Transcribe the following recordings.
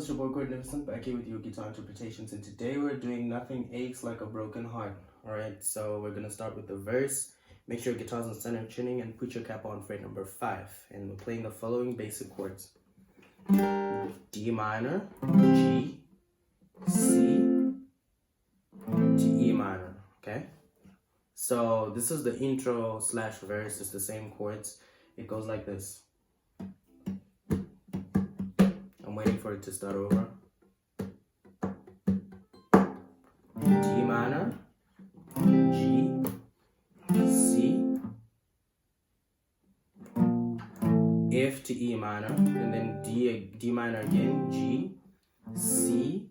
it's your boy Chord back here with your guitar interpretations, and today we're doing Nothing Aches Like a Broken Heart. Alright, so we're gonna start with the verse. Make sure your guitar's on center tuning and put your cap on fret number 5. And we're playing the following basic chords: D minor, G, C, to E minor. Okay? So this is the intro slash verse, it's the same chords. It goes like this. I'm waiting for it to start over. D minor, G, C, F to E minor, and then D minor again, G, C,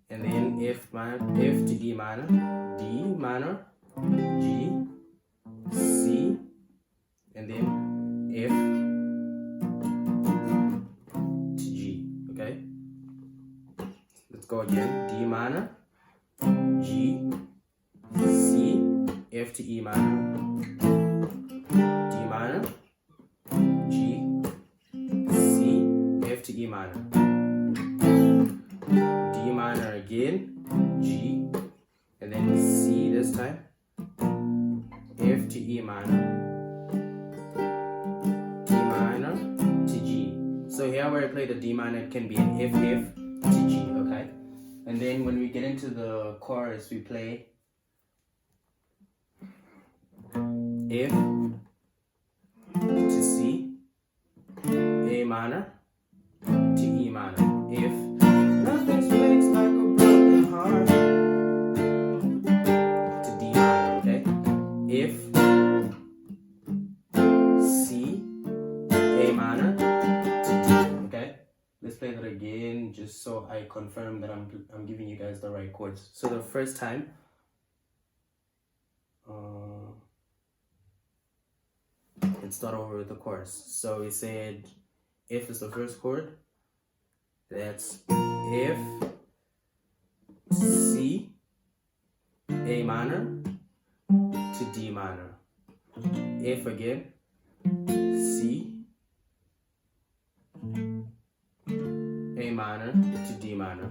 and then F to E minor, D minor, G, C, and then F to G. Okay? Let's go again. D minor, G, C, F to E minor, D minor, G, C, F to E minor, D minor again, G, and then C this time, F to E minor, D minor to G. So here where I play the D minor, it can be an F, F to G, okay? And then when we get into the chorus, we play F to C, A minor to E minor. If nothing breaks like a broken heart, to D minor, okay? If C, A minor to D, okay? Let's play that again just so I confirm that I'm giving you guys the right chords. So the first time, let's start over with the chorus. So we said F is the first chord. That's F, C, A minor to D minor. F again, C, A minor to D minor.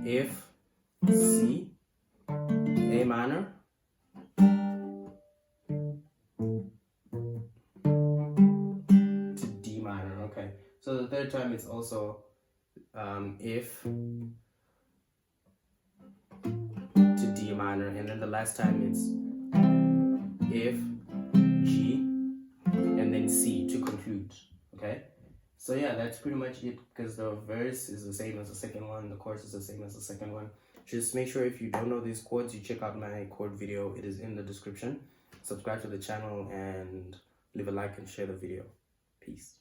F, C, A minor to D minor. Okay. So the third time it's also F to D minor, and then the last time it's F, G, and then C to conclude. Okay, so yeah, that's pretty much it, because the verse is the same as the second one, the chorus is the same as the second one. Just make sure if you don't know these chords, you check out my chord video. It is in the description. Subscribe to the channel and leave a like and share the video. Peace.